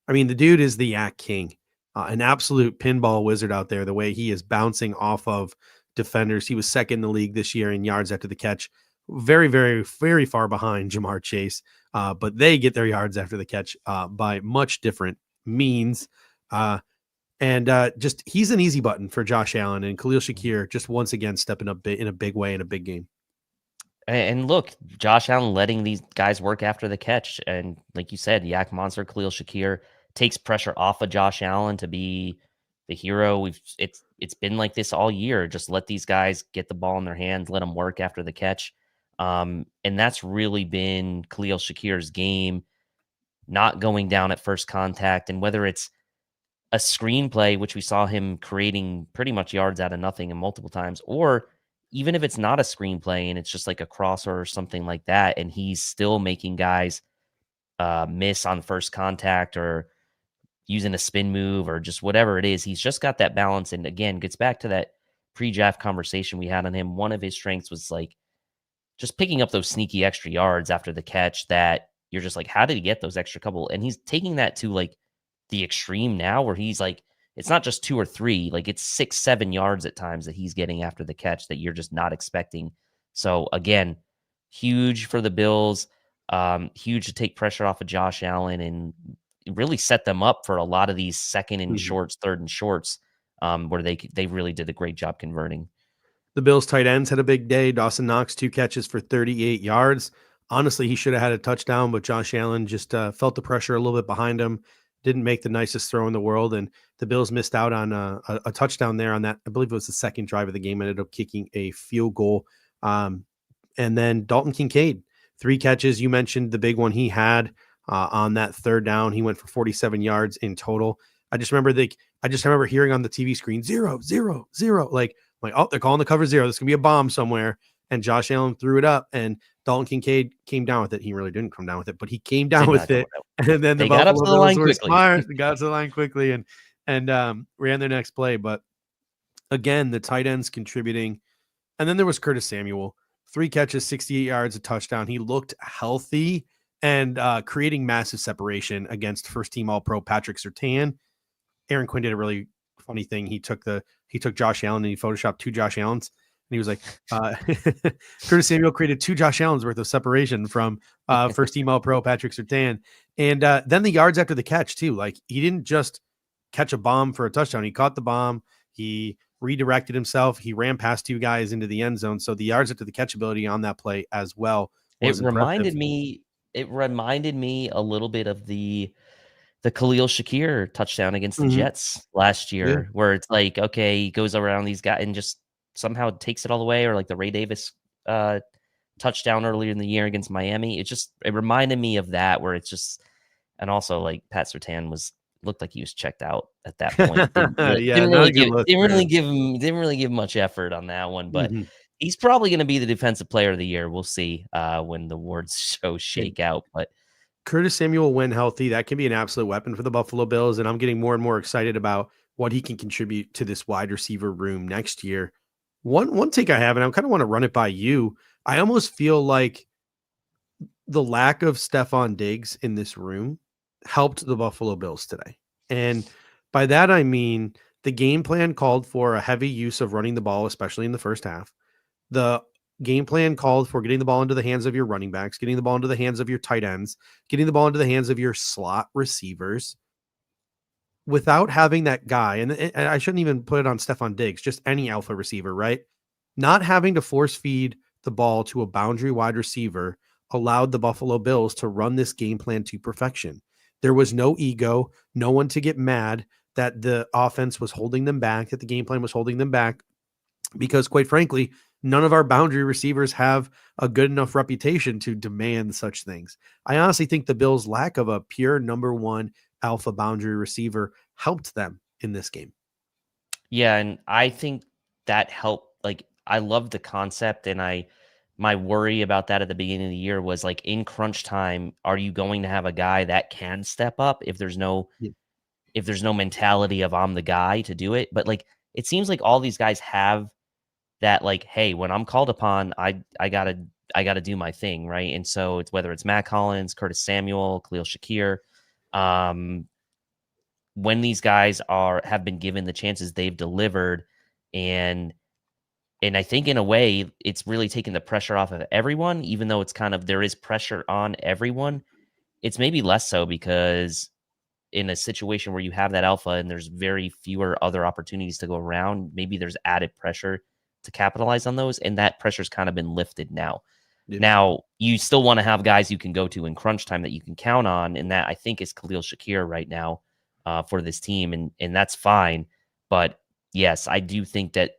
I mean, the dude is the yak king, an absolute pinball wizard out there. The way he is bouncing off of defenders. He was second in the league this year in yards after the catch. Very, very, very far behind Jamar Chase, but they get their yards after the catch by much different means. Just he's an easy button for Josh Allen, and Khalil Shakir just once again stepping up in a big way in a big game. And look, Josh Allen letting these guys work after the catch. And like you said, Yak Monster, Khalil Shakir takes pressure off of Josh Allen to be the hero. It's been like this all year. Just let these guys get the ball in their hands, let them work after the catch. And that's really been Khalil Shakir's game, not going down at first contact. And whether it's a screenplay, which we saw him creating pretty much yards out of nothing and multiple times, or even if it's not a screenplay and it's just like a crosser or something like that, and he's still making guys miss on first contact or using a spin move or just whatever it is, he's just got that balance. And again, gets back to that pre-draft conversation we had on him. One of his strengths was like just picking up those sneaky extra yards after the catch that you're just like, how did he get those extra couple? And he's taking that to like the extreme now, where he's like, it's not just 2 or 3, like it's 6, 7 yards at times that he's getting after the catch that you're just not expecting. So again, huge for the Bills, huge to take pressure off of Josh Allen and really set them up for a lot of these second and shorts, third and shorts, where they really did a great job converting. The Bills tight ends had a big day. Dawson Knox, 2 catches for 38 yards. Honestly, he should have had a touchdown, but Josh Allen just felt the pressure a little bit behind him. Didn't make the nicest throw in the world, and the Bills missed out on a touchdown there on that. I believe it was the second drive of the game. Ended up kicking a field goal. And then Dalton Kincaid, 3 catches. You mentioned the big one he had on that third down. He went for 47 yards in total. I just remember hearing on the TV screen 0, 0, 0. Like, oh, they're calling the cover 0. There's gonna be a bomb somewhere. And Josh Allen threw it up, and Dalton Kincaid came down with it. He really didn't come down with it, but he came down with it. And then the got up to the line quickly. They got to the line quickly and ran their next play. But again, the tight ends contributing. And then there was Curtis Samuel, 3 catches, 68 yards, a touchdown. He looked healthy and creating massive separation against first-team All-Pro Patrick Surtain. Aaron Quinn did a really funny thing. He took Josh Allen and he photoshopped 2 Josh Allens. And he was like, Curtis Samuel created 2 Josh Allen's worth of separation from first team All-Pro Patrick Surtain. And then the yards after the catch too. Like, he didn't just catch a bomb for a touchdown. He caught the bomb. He redirected himself. He ran past 2 guys into the end zone. So the yards after the catch ability on that play as well. It reminded me a little bit of the Khalil Shakir touchdown against the Jets last year, where it's like, okay, he goes around these guys and just somehow takes it all the way, or like the Ray Davis touchdown earlier in the year against Miami. It reminded me of that, where it's just, and also like Pat Surtain looked like he was checked out at that point. Didn't really give much effort on that one, but he's probably going to be the defensive player of the year. We'll see when the awards shake out, but Curtis Samuel, when healthy, that can be an absolute weapon for the Buffalo Bills. And I'm getting more and more excited about what he can contribute to this wide receiver room next year. One take I have, and I kind of want to run it by you. I almost feel like the lack of Stephon Diggs in this room helped the Buffalo Bills today. And by that, I mean, the game plan called for a heavy use of running the ball, especially in the first half. The game plan called for getting the ball into the hands of your running backs, getting the ball into the hands of your tight ends, getting the ball into the hands of your slot receivers without having that guy. And I shouldn't even put it on Stephon Diggs, just any alpha receiver, right? Not having to force feed the ball to a boundary wide receiver allowed the Buffalo Bills to run this game plan to perfection. There was no ego, no one to get mad that the offense was holding them back, that the game plan was holding them back, because quite frankly, none of our boundary receivers have a good enough reputation to demand such things. I honestly think the Bills' lack of a pure number one alpha boundary receiver helped them in this game. Yeah, and I think that helped. Like, I love the concept, and my worry about that at the beginning of the year was like, in crunch time, are you going to have a guy that can step up if there's no mentality of I'm the guy to do it? But like, it seems like all these guys have that, like, hey, when I'm called upon, I gotta do my thing, right? And so it's whether it's Matt Collins, Curtis Samuel, Khalil Shakir, when these guys have been given the chances, they've delivered. And I think in a way it's really taken the pressure off of everyone, even though it's kind of, there is pressure on everyone. It's maybe less so because in a situation where you have that alpha and there's very fewer other opportunities to go around, maybe there's added pressure to capitalize on those. And that pressure's kind of been lifted now. Yeah. Now, you still want to have guys you can go to in crunch time that you can count on. And that, I think, is Khalil Shakir right now for this team. And that's fine. But yes, I do think that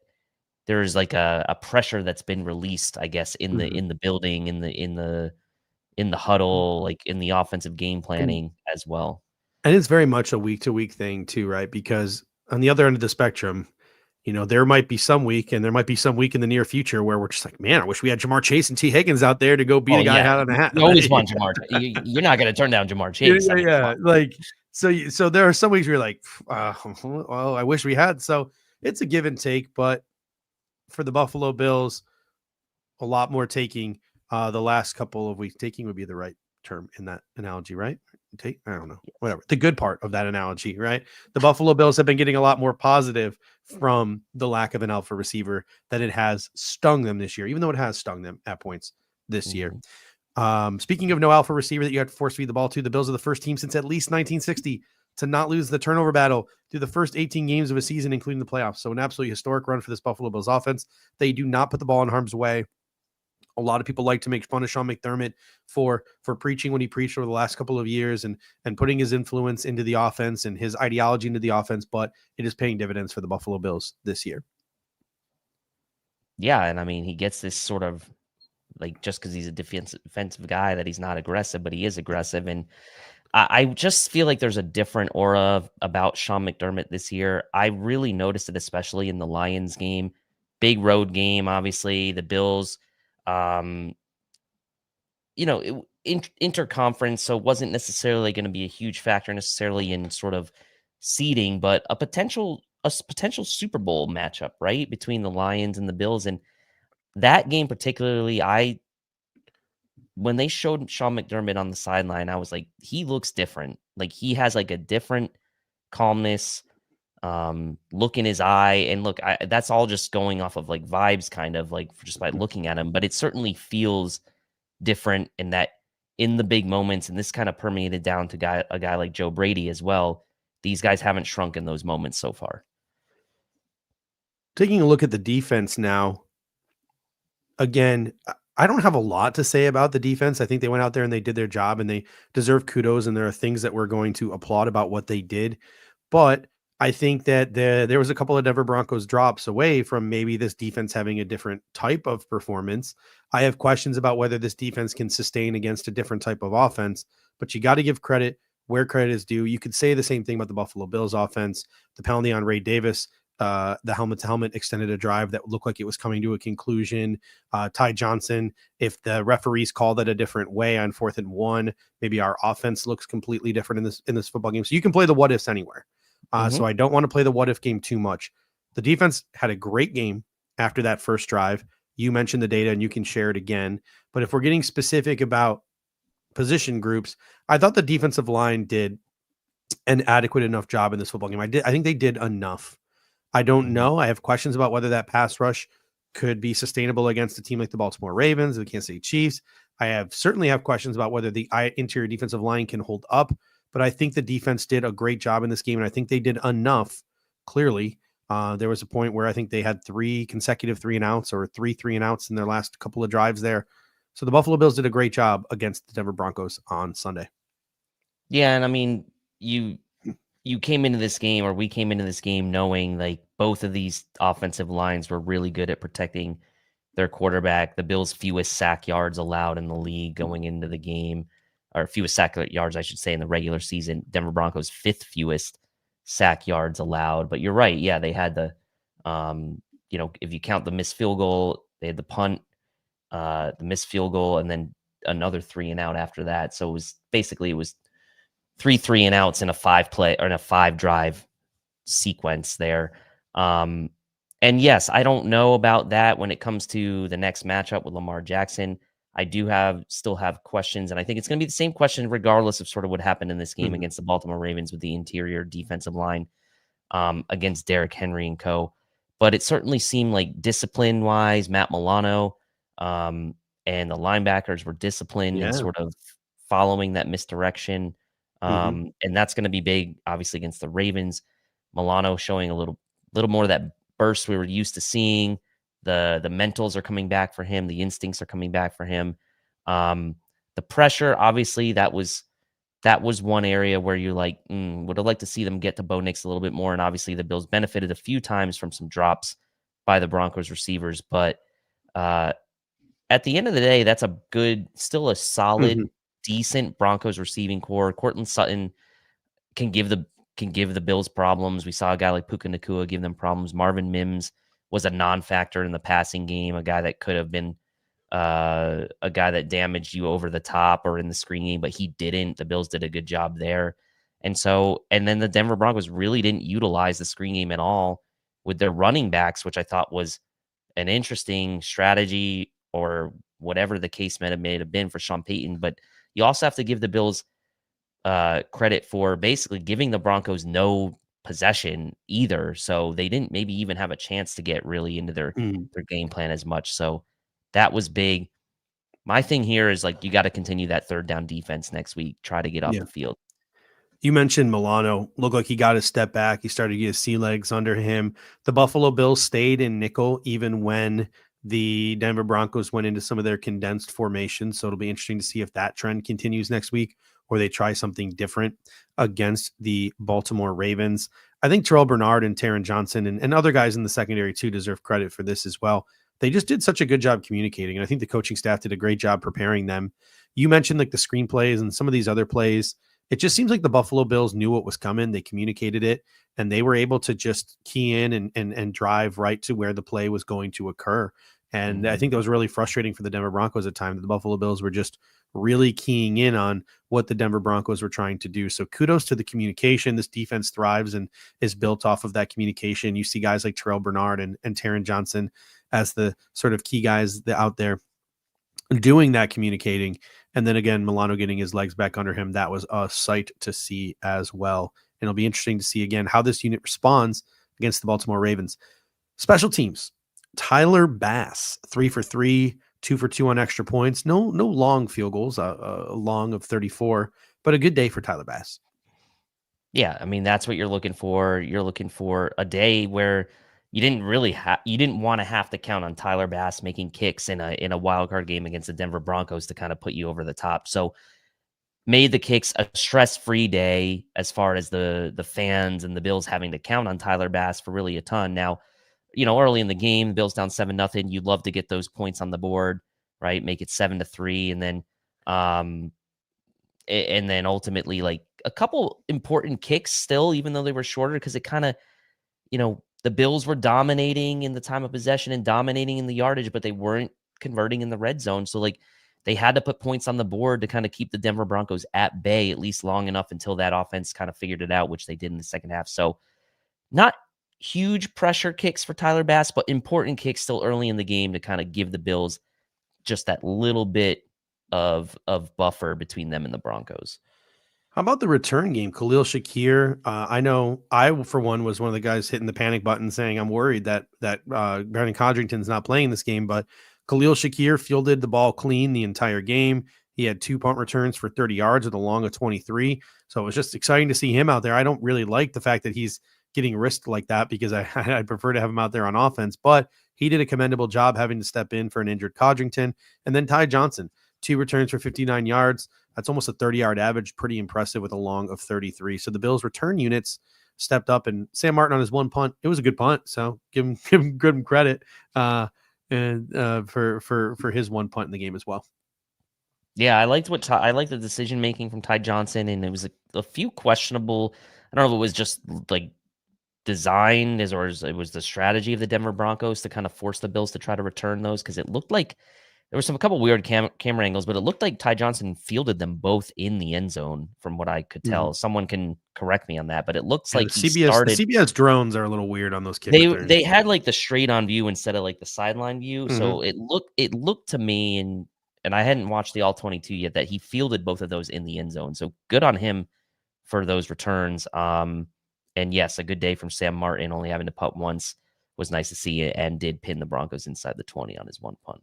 there's like a pressure that's been released, I guess, in the building, in the huddle, like in the offensive game planning as well. And it's very much a week to week thing too, right? Because on the other end of the spectrum, there might be some week and there might be some week in the near future where we're just like, man, I wish we had Jamar Chase and T. Higgins out there to go beat a guy hat on a hat. You always want Jamar. You're not going to turn down Jamar Chase. Yeah. Like, so there are some weeks where you're like, well, I wish we had. So it's a give and take, but for the Buffalo Bills, a lot more taking the last couple of weeks. Taking would be the right term in that analogy, right? I don't know, whatever. The good part of that analogy, right? The Buffalo Bills have been getting a lot more positive from the lack of an alpha receiver that it has stung them this year, even though it has stung them at points this year. Speaking of no alpha receiver that you have to force feed the ball to, the Bills are the first team since at least 1960 to not lose the turnover battle through the first 18 games of a season, including the playoffs. So an absolutely historic run for this Buffalo Bills offense. They do not put the ball in harm's way. A lot of people like to make fun of Sean McDermott for preaching when he preached over the last couple of years and putting his influence into the offense and his ideology into the offense, but it is paying dividends for the Buffalo Bills this year. Yeah, and I mean, he gets this sort of, like, just because he's a defensive guy, that he's not aggressive, but he is aggressive. And I just feel like there's a different aura about Sean McDermott this year. I really noticed it, especially in the Lions game. Big road game, obviously. The Bills, interconference, so it wasn't necessarily going to be a huge factor necessarily in sort of seeding, but a potential Super Bowl matchup, right, between the Lions and the Bills. And that game particularly, when they showed Sean McDermott on the sideline, I was like, he looks different. Like, he has like a different calmness, look in his eye. And look, that's all just going off of like vibes, kind of like just by looking at him. But it certainly feels different in that, in the big moments, and this kind of permeated down to a guy like Joe Brady as well. These guys haven't shrunk in those moments so far. Taking a look at the defense now, again, I don't have a lot to say about the defense. I think they went out there and they did their job and they deserve kudos. And there are things that we're going to applaud about what they did. But I think that there was a couple of Denver Broncos drops away from maybe this defense having a different type of performance. I have questions about whether this defense can sustain against a different type of offense, but you got to give credit where credit is due. You could say the same thing about the Buffalo Bills offense. The penalty on Ray Davis, the helmet to helmet extended a drive that looked like it was coming to a conclusion. Ty Johnson, if the referees called it a different way on 4th and 1, maybe our offense looks completely different in this football game. So you can play the what ifs anywhere. So I don't want to play the what if game too much. The defense had a great game after that first drive. You mentioned the data and you can share it again. But if we're getting specific about position groups, I thought the defensive line did an adequate enough job in this football game. I think they did enough. I don't know. I have questions about whether that pass rush could be sustainable against a team like the Baltimore Ravens, the Kansas City Chiefs. I certainly have questions about whether the interior defensive line can hold up, but I think the defense did a great job in this game, and I think they did enough, clearly. There was a point where I think they had 3 consecutive 3-and-outs or 3-3-and-outs in their last couple of drives there. So the Buffalo Bills did a great job against the Denver Broncos on Sunday. Yeah, and I mean, you came into this game, or we came into this game knowing like both of these offensive lines were really good at protecting their quarterback. The Bills' fewest sack yards allowed in the league going into the game, or fewest sack yards, I should say, in the regular season. Denver Broncos' 5th fewest sack yards allowed. But you're right. Yeah, they had the, if you count the missed field goal, they had the punt, the missed field goal, and then another 3-and-out after that. So it was 3 3-and-outs in a 5-play or in a 5-drive sequence there. And yes, I don't know about that when it comes to the next matchup with Lamar Jackson. I do still have questions, and I think it's going to be the same question regardless of sort of what happened in this game against the Baltimore Ravens with the interior defensive line against Derrick Henry and co. But it certainly seemed like discipline-wise, Matt Milano and the linebackers were disciplined and sort of following that misdirection. And that's going to be big, obviously, against the Ravens. Milano showing a little more of that burst we were used to seeing. The mentals are coming back for him. The instincts are coming back for him. The pressure, obviously, that was one area where you're like, would have liked to see them get to Bo Nix a little bit more. And obviously the Bills benefited a few times from some drops by the Broncos receivers. But at the end of the day, that's still a solid, decent Broncos receiving core. Cortland Sutton can give the Bills problems. We saw a guy like Puka Nacua give them problems. Marvin Mims was a non-factor in the passing game, a guy that could have been a guy that damaged you over the top or in the screen game, but he didn't. The Bills did a good job there. And then the Denver Broncos really didn't utilize the screen game at all with their running backs, which I thought was an interesting strategy, or whatever the case may have been for Sean Payton. But you also have to give the Bills credit for basically giving the Broncos no possession either. So they didn't maybe even have a chance to get really into their game plan as much. So that was big. My thing here is like, you got to continue that 3rd down defense next week. Try to get off the field. You mentioned Milano. Looked like he got a step back. He started to get his sea legs under him. The Buffalo Bills stayed in nickel even when the Denver Broncos went into some of their condensed formations. So it'll be interesting to see if that trend continues next week, or they try something different against the Baltimore Ravens. I think Terrell Bernard and Taron Johnson and other guys in the secondary too deserve credit for this as well. They just did such a good job communicating, and I think the coaching staff did a great job preparing them. You mentioned like the screenplays and some of these other plays. It just seems like the Buffalo Bills knew what was coming. They communicated it, and they were able to just key in and drive right to where the play was going to occur. And I think that was really frustrating for the Denver Broncos at times. The Buffalo Bills were just really keying in on what the Denver Broncos were trying to do. So kudos to the communication. This defense thrives and is built off of that communication. You see guys like Terrell Bernard and Taron Johnson as the sort of key guys out there doing that communicating. And then again, Milano getting his legs back under him. That was a sight to see as well. And it'll be interesting to see again how this unit responds against the Baltimore Ravens. Special teams. Tyler Bass, 3 for 3, 2 for 2 on extra points. No long field goals, a long of 34, but a good day for Tyler Bass. Yeah, I mean, that's what you're looking for. You're looking for a day where you didn't want to have to count on Tyler Bass making kicks in a wild card game against the Denver Broncos to kind of put you over the top. So made the kicks a stress-free day as far as the fans and the Bills having to count on Tyler Bass for really a ton. Now, early in the game, the Bills down 7-0. You'd love to get those points on the board, right? Make it 7-3, and then ultimately like a couple important kicks still, even though they were shorter, because it kind of, the Bills were dominating in the time of possession and dominating in the yardage, but they weren't converting in the red zone. So like they had to put points on the board to kind of keep the Denver Broncos at bay at least long enough until that offense kind of figured it out, which they did in the second half. So not huge pressure kicks for Tyler Bass, but important kicks still early in the game to kind of give the Bills just that little bit of buffer between them and the Broncos. How about the return game? Khalil Shakir. I know I, for one of the guys hitting the panic button saying I'm worried that Brandon Codrington's not playing this game, but Khalil Shakir fielded the ball clean the entire game. He had 2 punt returns for 30 yards with a long of 23. So it was just exciting to see him out there. I don't really like the fact that he's getting risked like that because I'd prefer to have him out there on offense, but he did a commendable job having to step in for an injured Codrington. And then Ty Johnson, 2 returns for 59 yards. That's almost a 30-yard average. Pretty impressive with a long of 33. So the Bills return units stepped up, and Sam Martin on his 1 punt. It was a good punt, so give him good credit for his 1 punt in the game as well. Yeah, I liked I liked the decision making from Ty Johnson, and it was a few questionable. I don't know if it was just like design or it was the strategy of the Denver Broncos to kind of force the Bills to try to return those, because it looked like there were a couple weird camera angles, but it looked like Ty Johnson fielded them both in the end zone from what I could tell. Someone can correct me on that, but it looks like the he started. The CBS drones are a little weird on those kick returns. They had like the straight on view instead of like the sideline view, so it looked to me, and I hadn't watched the all 22 yet, that he fielded both of those in the end zone. So good on him for those returns. And yes, a good day from Sam Martin, only having to punt once was nice to see, and did pin the Broncos inside the 20 on his 1 punt.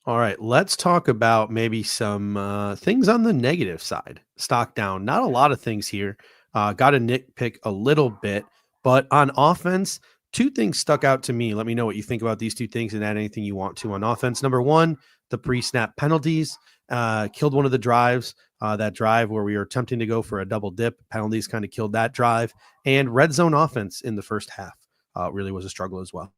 All right, let's talk about maybe some things on the negative side. Stock down, not a lot of things here. Got to nitpick a little bit, but on offense, 2 things stuck out to me. Let me know what you think about these 2 things and add anything you want to on offense. Number 1, the pre-snap penalties killed one of the drives. That drive where we were attempting to go for a double dip, penalties kind of killed that drive. And red zone offense in the first half really was a struggle as well.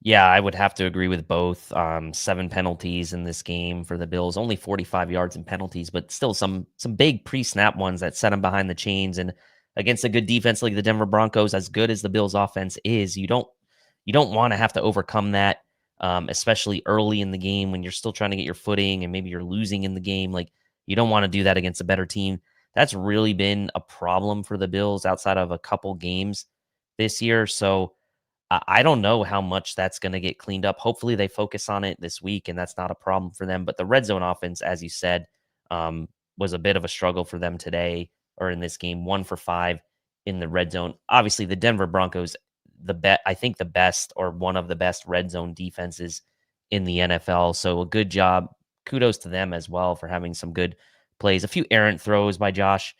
Yeah, I would have to agree with both. 7 penalties in this game for the Bills, only 45 yards in penalties, but still some big pre-snap ones that set them behind the chains. And against a good defense like the Denver Broncos, as good as the Bills offense is, you don't want to have to overcome that, especially early in the game when you're still trying to get your footing and maybe you're losing in the game. Like, you don't want to do that against a better team. That's really been a problem for the Bills outside of a couple games this year. So I don't know how much that's going to get cleaned up. Hopefully they focus on it this week and that's not a problem for them. But the red zone offense, as you said, was a bit of a struggle for them today, or in this game. 1 for 5 in the red zone. Obviously the Denver Broncos, I think the best, or one of the best red zone defenses in the NFL. So a good job. Kudos to them as well for having some good plays. A few errant throws by Josh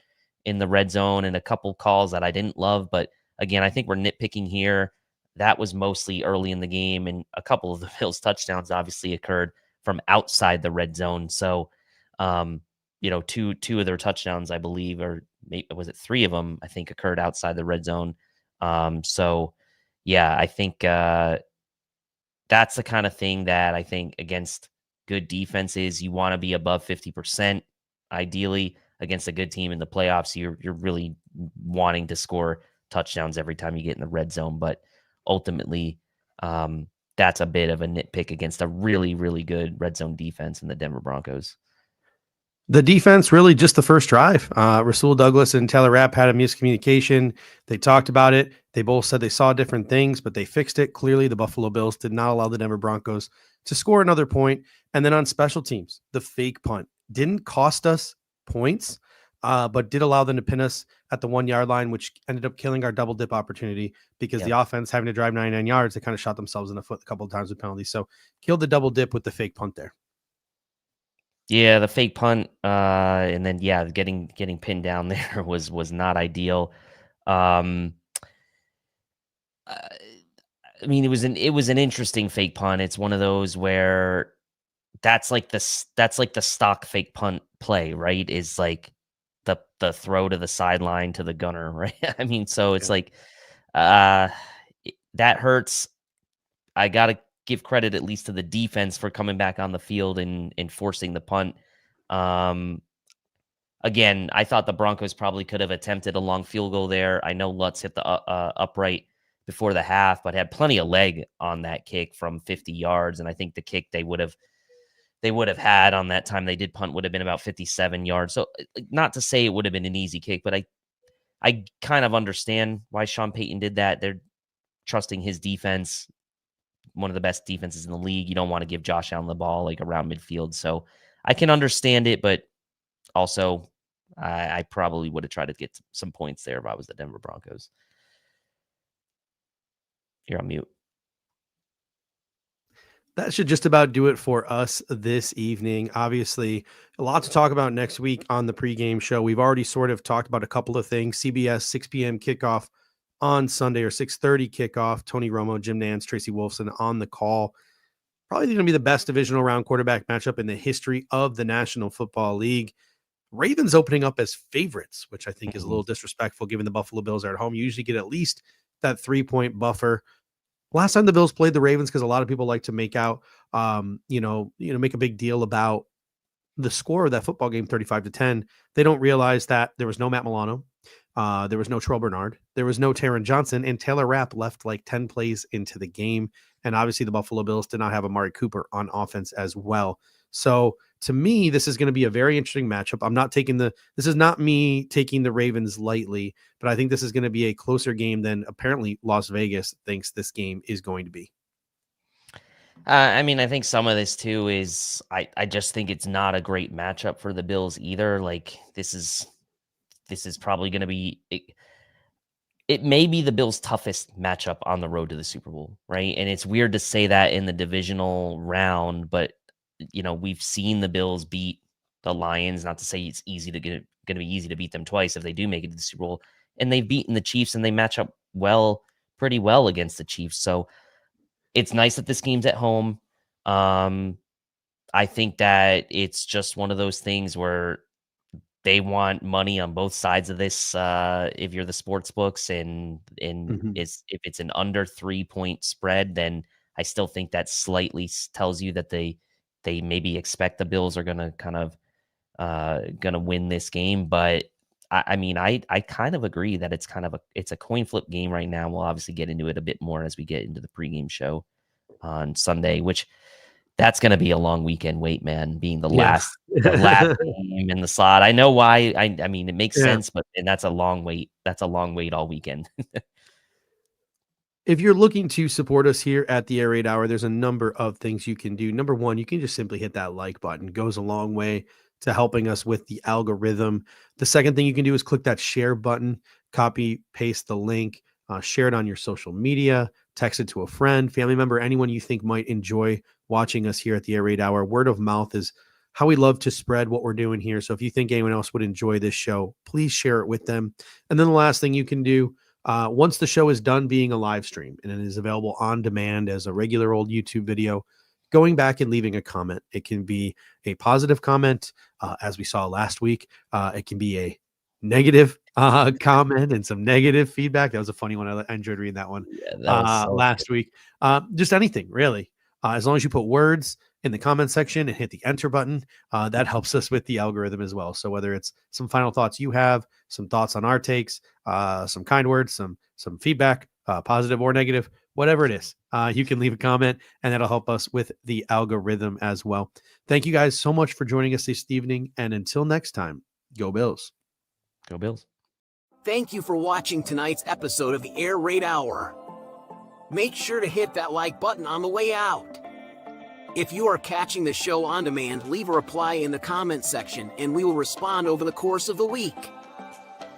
in the red zone and a couple calls that I didn't love. But again, I think we're nitpicking here. That was mostly early in the game, and a couple of the Bills' touchdowns obviously occurred from outside the red zone. So, two of their touchdowns, I believe, or was it 3 of them, I think, occurred outside the red zone. Yeah, I think that's the kind of thing that I think against good defenses, you want to be above 50%. Ideally, against a good team in the playoffs, you're really wanting to score touchdowns every time you get in the red zone. But ultimately, that's a bit of a nitpick against a really, really good red zone defense in the Denver Broncos. The defense, really just the first drive. Rasul Douglas and Taylor Rapp had a miscommunication. They talked about it. They both said they saw different things, but they fixed it. Clearly, the Buffalo Bills did not allow the Denver Broncos to score another point. And then on special teams, the fake punt didn't cost us points, but did allow them to pin us at the 1 yard line, which ended up killing our double dip opportunity because the offense having to drive 99 yards, they kind of shot themselves in the foot a couple of times with penalties. So killed the double dip with the fake punt there. Yeah, the fake punt, and then getting pinned down there was not ideal. I mean, it was an interesting fake punt. It's one of those where that's like the stock fake punt play, right? Is like the throw to the sideline to the gunner, right? I mean, so it's like that hurts. I gotta give credit at least to the defense for coming back on the field and forcing the punt. Again, I thought the Broncos probably could have attempted a long field goal there. I know Lutz hit the upright before the half, but had plenty of leg on that kick from 50 yards. And I think the kick they would have had on that time they did punt would have been about 57 yards. So not to say it would have been an easy kick, but I kind of understand why Sean Payton did that. They're trusting his defense, one of the best defenses in the league. You don't want to give Josh Allen the ball like around midfield. So I can understand it, but also I probably would have tried to get some points there if I was the Denver Broncos. You're on mute. That should just about do it for us this evening. Obviously, a lot to talk about next week on the pregame show. We've already sort of talked about a couple of things. CBS 6 p.m. kickoff on Sunday, or 6:30 kickoff. Tony Romo, Jim Nantz, Tracy Wolfson on the call. Probably going to be the best divisional round quarterback matchup in the history of the National Football League. Ravens opening up as favorites, which I think is a little disrespectful given the Buffalo Bills are at home. You usually get at least that 3-point buffer. Last time the Bills played the Ravens, because a lot of people like to make out, make a big deal about the score of that football game, 35-10. They don't realize that there was no Matt Milano. There was no Terrell Bernard. There was no Taron Johnson, and Taylor Rapp left like 10 plays into the game. And obviously the Buffalo Bills did not have Amari Cooper on offense as well. So to me, this is going to be a very interesting matchup. This is not me taking the Ravens lightly, but I think this is going to be a closer game than apparently Las Vegas thinks this game is going to be. I think some of this too is I just think it's not a great matchup for the Bills either. Like this is probably going to be it may be the Bills' toughest matchup on the road to the Super Bowl, right? And it's weird to say that in the divisional round, but we've seen the Bills beat the Lions. Not to say it's going to be easy to beat them twice if they do make it to the Super Bowl. And they've beaten the Chiefs, and they match up pretty well against the Chiefs. So it's nice that this game's at home. I think that it's just one of those things where they want money on both sides of this. If you're the sports books and if it's an under 3-point spread, then I still think that slightly tells you that they maybe expect the Bills are going to kind of going to win this game. But I kind of agree that it's a coin flip game right now. We'll obviously get into it a bit more as we get into the pregame show on Sunday, which that's going to be a long weekend wait, man, being the last game in the slot. I know why. I mean, it makes sense, but that's a long wait. That's a long wait all weekend. If you're looking to support us here at the Air Raid Hour, there's a number of things you can do. Number one, you can just simply hit that like button. It goes a long way to helping us with the algorithm. The second thing you can do is click that share button, copy, paste the link, share it on your social media, text it to a friend, family member, anyone you think might enjoy watching us here at the Air Raid Hour. Word of mouth is how we love to spread what we're doing here. So if you think anyone else would enjoy this show, please share it with them. And then the last thing you can do, once the show is done being a live stream and it is available on demand as a regular old YouTube video, going back and leaving a comment. It can be a positive comment, as we saw last week. It can be a negative comment and some negative feedback. That was a funny one. I enjoyed reading that one last week. Just anything, really. As long as you put words in the comment section and hit the enter button, that helps us with the algorithm as well. So whether it's some final thoughts you have, some thoughts on our takes, some kind words, some feedback, positive or negative, whatever it is, you can leave a comment and that'll help us with the algorithm as well. Thank you guys so much for joining us this evening. And until next time, go Bills. Go Bills. Thank you for watching tonight's episode of the Air Raid Hour. Make sure to hit that like button on the way out. If you are catching the show on demand, leave a reply in the comments section and we will respond over the course of the week.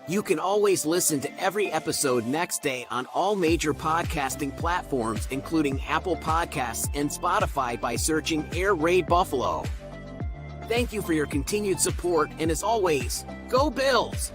You can always listen to every episode next day on all major podcasting platforms, including Apple Podcasts and Spotify, by searching Air Raid Buffalo. Thank you for your continued support, and as always, go Bills!